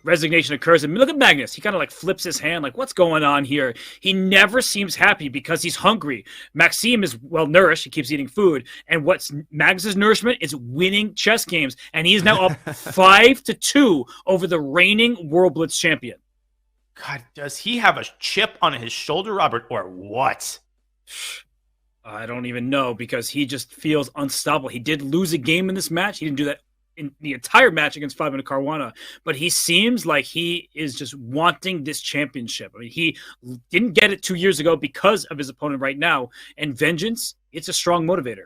resignation occurs. And look at Magnus. He kind of like flips his hand, like, what's going on here? He never seems happy because he's hungry. Maxime is well nourished. He keeps eating food. And what's Magnus's nourishment is winning chess games. And he is now up 5-2 over the reigning World Blitz champion. God, does he have a chip on his shoulder, Robert, or what? I don't even know, because he just feels unstoppable. He did lose a game in this match. He didn't do that in the entire match against Fabian Caruana, but he seems like he is just wanting this championship. I mean, he didn't get it 2 years ago because of his opponent right now, and vengeance, it's a strong motivator.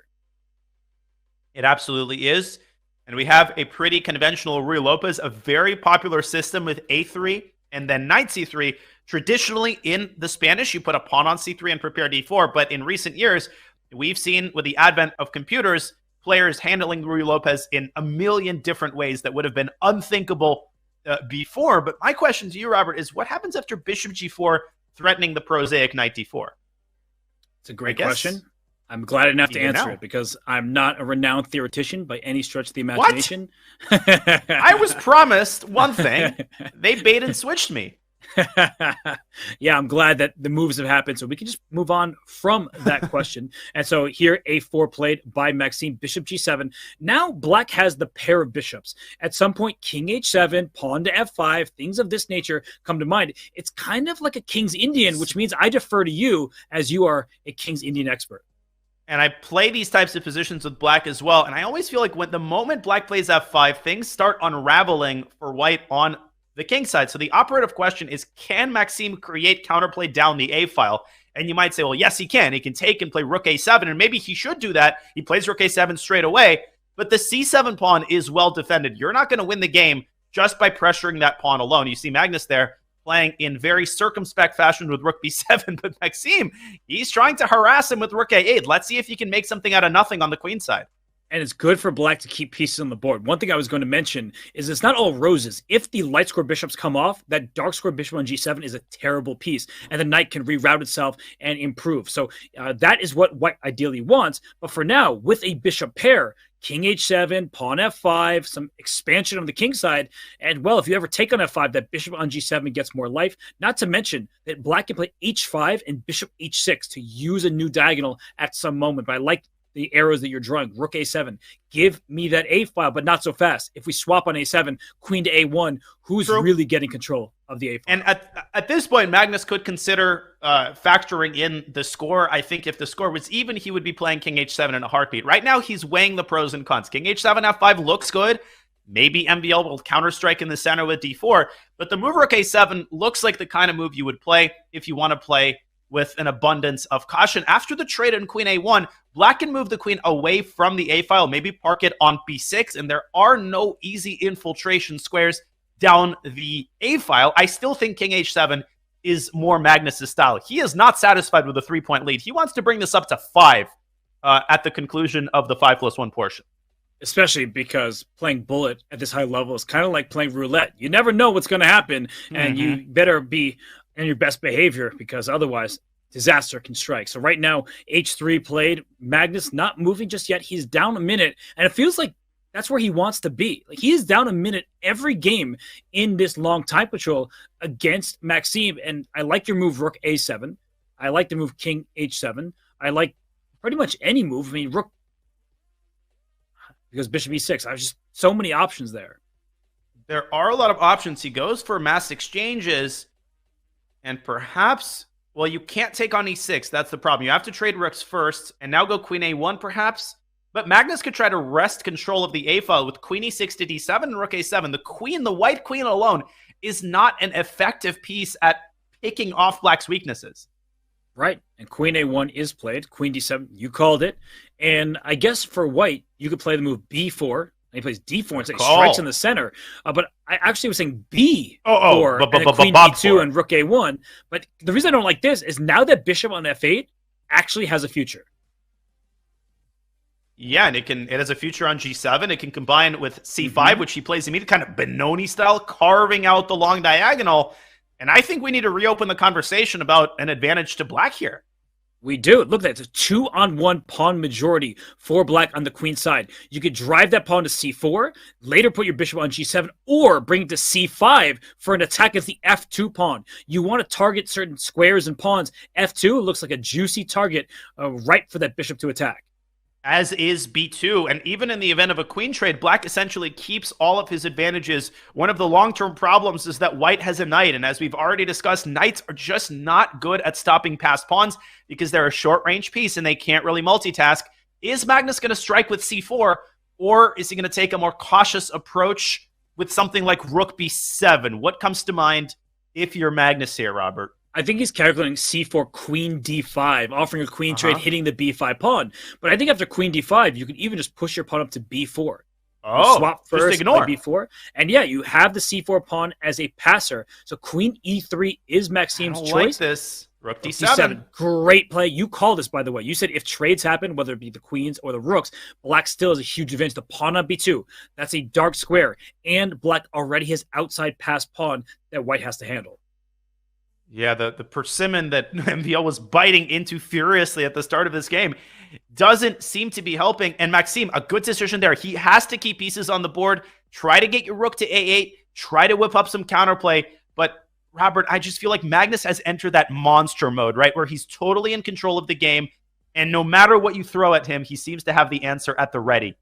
It absolutely is. And we have a pretty conventional Ruy Lopez, a very popular system with a3 and then knight c3. Traditionally in the Spanish, you put a pawn on c3 and prepare d4, but in recent years, we've seen with the advent of computers, players handling Ruy Lopez in a million different ways that would have been unthinkable before. But my question to you, Robert, is what happens after bishop g4 threatening the prosaic knight d4? It's a great question. I'm glad I didn't have to answer it, because I'm not a renowned theoretician by any stretch of the imagination. What? I was promised one thing. They bait and switched me. Yeah, I'm glad that the moves have happened, so we can just move on from that question. And so here, a4 played by Maxime, bishop g7. Now black has the pair of bishops. At some point, king h7, pawn to f5, things of this nature come to mind. It's kind of like a king's Indian, which means I defer to you as you are a king's Indian expert. And I play these types of positions with black as well, and I always feel like when the moment black plays f5, things start unraveling for white on the king side. So the operative question is, can Maxime create counterplay down the a file? And you might say, well, yes, he can. He can take and play rook a7, and maybe he should do that. He plays rook a7 straight away, but the c7 pawn is well defended. You're not going to win the game just by pressuring that pawn alone. You see Magnus there playing in very circumspect fashion with rook b7, but Maxime, he's trying to harass him with rook a8. Let's see if he can make something out of nothing on the queen side. And it's good for black to keep pieces on the board. One thing I was going to mention is it's not all roses. If the light square bishops come off, that dark square bishop on g7 is a terrible piece, and the knight can reroute itself and improve. So that is what white ideally wants. But for now, with a bishop pair, king h7, pawn f5, some expansion on the king side, and well, if you ever take on f5, that bishop on g7 gets more life. Not to mention that black can play h5 and bishop h6 to use a new diagonal at some moment. But I like the arrows that you're drawing. Rook a7, give me that a file, but not so fast. If we swap on a7, queen to a1, who's really getting control of the a file? And at this point, Magnus could consider factoring in the score. I think if the score was even, he would be playing king h7 in a heartbeat. Right now, he's weighing the pros and cons. King h7, f5 looks good. Maybe MVL will counterstrike in the center with d4, but the move rook a7 looks like the kind of move you would play if you want to play with an abundance of caution. After the trade in queen a1, black can move the queen away from the a file, maybe park it on b6, and there are no easy infiltration squares down the a file. I still think king h7 is more Magnus's style. He is not satisfied with a 3-point lead. He wants to bring this up to 5 at the conclusion of the 5+1 portion. Especially because playing bullet at this high level is kind of like playing roulette. You never know what's going to happen, and you better be in your best behavior, because otherwise disaster can strike. So right now, h3 played. Magnus not moving just yet. He's down a minute, and it feels like that's where he wants to be. Like, he is down a minute every game in this long time patrol against Maxime. And I like your move rook a7. I like the move king h7. I like pretty much any move. I mean, rook, because bishop e6. I was just so many options there. There are a lot of options. He goes for mass exchanges, and perhaps, well, you can't take on e6. That's the problem. You have to trade rooks first, and now go queen a1 perhaps. But Magnus could try to wrest control of the a file with queen e6 to d7 and rook a7. The queen, the white queen alone, is not an effective piece at picking off black's weaknesses. Right, and queen a1 is played. Queen d7, you called it. And I guess for white, you could play the move b4. He plays d4 and strikes in the center. But I actually was saying b4 and then queen d2 and rook a1. But the reason I don't like this is now that bishop on f8 actually has a future. Yeah, and it has a future on g7. It can combine with c5, which he plays immediately, kind of Benoni style, carving out the long diagonal. And I think we need to reopen the conversation about an advantage to black here. We do. Look at that. It's a 2-on-1 pawn majority for black on the queen side. You could drive that pawn to c4, later put your bishop on g7, or bring it to c5 for an attack as the f2 pawn. You want to target certain squares and pawns. f2 looks like a juicy target, right for that bishop to attack. As is b2, and even in the event of a queen trade, black essentially keeps all of his advantages. One of the long-term problems is that white has a knight, and as we've already discussed, knights are just not good at stopping past pawns because they're a short-range piece and they can't really multitask. Is Magnus going to strike with c4, or is he going to take a more cautious approach with something like rook b7? What comes to mind if you're Magnus here, Robert? I think he's calculating c4, queen d5, offering a queen trade, hitting the b5 pawn. But I think after queen d5, you can even just push your pawn up to b4. Oh, swap first, just ignore b4. And yeah, you have the c4 pawn as a passer. So queen e3 is Maxim's I don't choice. like this. Rook d7. Great play. You called this, by the way. You said if trades happen, whether it be the queens or the rooks, black still has a huge advantage. The pawn on b2, that's a dark square. And black already has outside pass pawn that white has to handle. Yeah, the persimmon that MVL was biting into furiously at the start of this game doesn't seem to be helping. And Maxime, a good decision there. He has to keep pieces on the board. Try to get your rook to a8. Try to whip up some counterplay. But, Robert, I just feel like Magnus has entered that monster mode, right? Where he's totally in control of the game. And no matter what you throw at him, he seems to have the answer at the ready.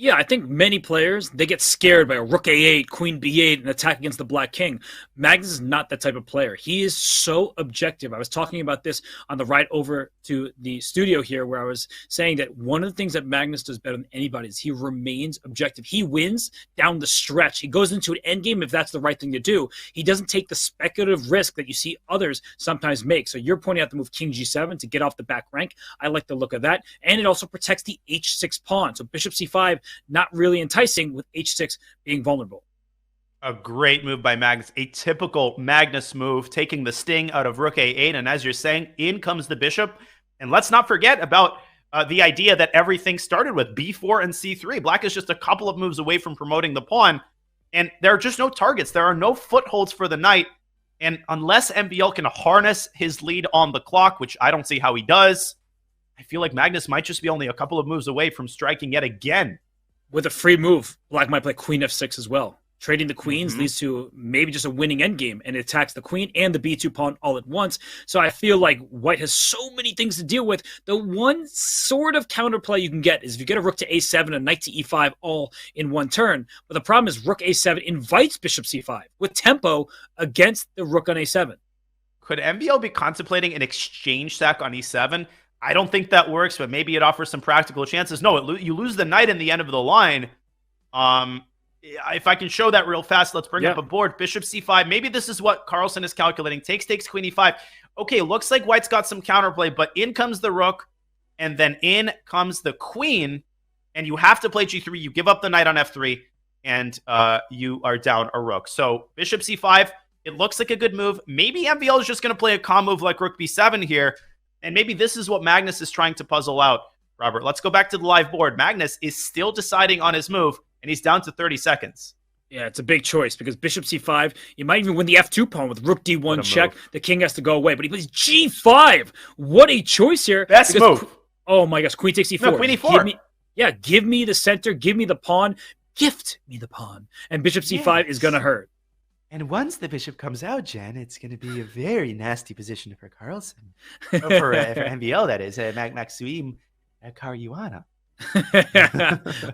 Yeah, I think many players, they get scared by a rook a8, queen b8, and attack against the black king. Magnus is not that type of player. He is so objective. I was talking about this on the ride over to the studio here, where I was saying that one of the things that Magnus does better than anybody is he remains objective. He wins down the stretch. He goes into an endgame if that's the right thing to do. He doesn't take the speculative risk that you see others sometimes make. So you're pointing out the move king g7 to get off the back rank. I like the look of that. And it also protects the h6 pawn. So bishop c5, not really enticing, with h6 being vulnerable. A great move by Magnus. A typical Magnus move, taking the sting out of rook a8. And as you're saying, in comes the bishop. And let's not forget about the idea that everything started with b4 and c3. Black is just a couple of moves away from promoting the pawn. And there are just no targets. There are no footholds for the knight. And unless MVL can harness his lead on the clock, which I don't see how he does, I feel like Magnus might just be only a couple of moves away from striking yet again. With a free move, black might play queen f6 as well. Trading the queens leads to maybe just a winning endgame, and it attacks the queen and the b2 pawn all at once. So I feel like white has so many things to deal with. The one sort of counterplay you can get is if you get a rook to a7, a knight to e5 all in one turn. But the problem is rook a7 invites bishop c5 with tempo against the rook on a7. Could MVL be contemplating an exchange sack on e7? I don't think that works, but maybe it offers some practical chances. No, you lose the knight in the end of the line. If I can show that real fast, let's bring up a board. Bishop c5. Maybe this is what Carlsen is calculating. Takes queen e5. Okay, looks like white's got some counterplay, but in comes the rook, and then in comes the queen, and you have to play g3. You give up the knight on f3, and you are down a rook. So bishop c5, it looks like a good move. Maybe MVL is just going to play a calm move like rook b7 here. And maybe this is what Magnus is trying to puzzle out, Robert. Let's go back to the live board. Magnus is still deciding on his move, and he's down to 30 seconds. Yeah, it's a big choice because bishop c5, you might even win the f2 pawn with rook d1 check. Move. The king has to go away, but he plays g5. What a choice here. Best move. Oh my gosh, queen takes e4. No, queen e4. Give me the center, give me the pawn, gift me the pawn. And bishop c5 is going to hurt. And once the bishop comes out, Jen, it's going to be a very nasty position for Carlsen. for MVL, that is. Maxime Caruana.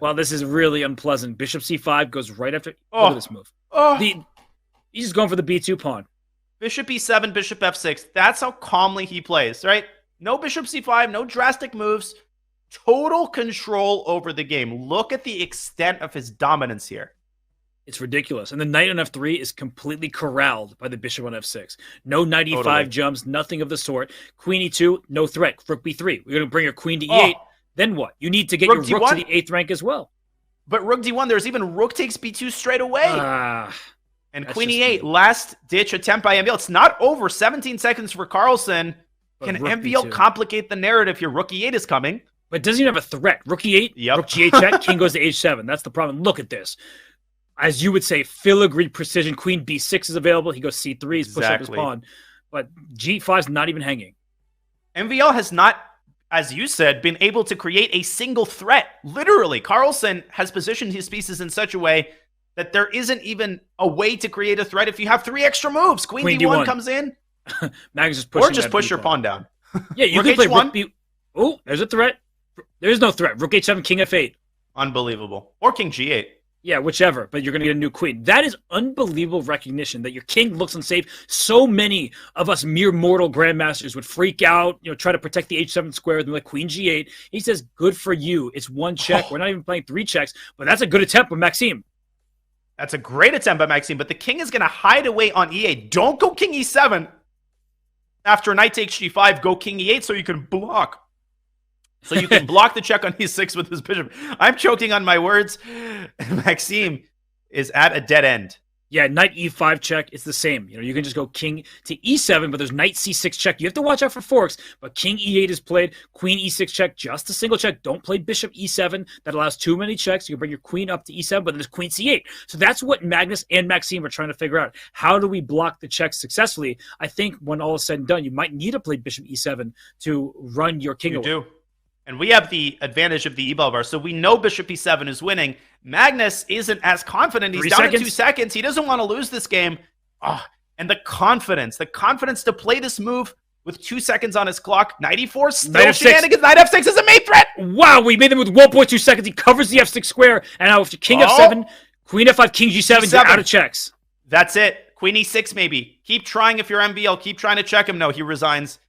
Well, this is really unpleasant. Bishop c5 goes right after. Look at this move. He's just going for the b2 pawn. Bishop e7, bishop f6. That's how calmly he plays, right? No bishop c5, no drastic moves. Total control over the game. Look at the extent of his dominance here. It's ridiculous. And the knight on f3 is completely corralled by the bishop on f6. No knight e5 jumps, nothing of the sort. Queen e2, no threat. Rook b3. We're going to bring your queen to e8. Then what? You need to get rook your rook to the 8th rank as well. But rook d1, there's even rook takes b2 straight away. And queen e8, last-ditch attempt by MVL. It's not over. 17 seconds for Carlsen. Can MVL complicate the narrative here? Rook e8 is coming. But it doesn't even have a threat. Rook e8, rook g8 check, king goes to h7. That's the problem. Look at this. As you would say, filigree precision. Queen b6 is available. He goes c3. He's pushing up his pawn. But g5 is not even hanging. MVL has not, as you said, been able to create a single threat. Literally, Carlsen has positioned his pieces in such a way that there isn't even a way to create a threat if you have 3 extra moves. Queen D1 comes in. Magnus is pushing, or just push your pawn down. Yeah, you can play Rook B. Oh, there's a threat. There's no threat. Rook H7, King F8. Unbelievable. Or King G8. Yeah, whichever, but you're going to get a new queen. That is unbelievable recognition that your king looks unsafe. So many of us mere mortal grandmasters would freak out, try to protect the H7 square with like Queen G8. He says, good for you. It's 1 check. We're not even playing 3 checks, but that's a good attempt with Maxime. That's a great attempt by Maxime, but the king is going to hide away on E8. Don't go King E7. After knight takes G5, go King E8 so you can block. So you can block the check on E6 with his bishop. I'm choking on my words. Maxime is at a dead end. Yeah, knight E5 check, it's the same. You can just go king to E7, but there's knight C6 check. You have to watch out for forks, but king E8 is played, queen E6 check, just a single check. Don't play bishop E7. That allows too many checks. You can bring your queen up to E7, but there's queen C8. So that's what Magnus and Maxime are trying to figure out. How do we block the checks successfully? I think when all is said and done, you might need to play bishop E7 to run your king away. You do. And we have the advantage of the E-ball bar, so we know bishop E7 is winning. Magnus isn't as confident. He's down to 2 seconds. He doesn't want to lose this game. And the confidence to play this move with 2 seconds on his clock. Knight E4, still shenanigans. Knight F6 is a main threat. Wow, we made him with 1.2 seconds. He covers the F6 square. And now after king F7, queen F5, king G7, you're out of checks. That's it. Queen E6 maybe. Keep trying if you're MVL. Keep trying to check him. No, he resigns.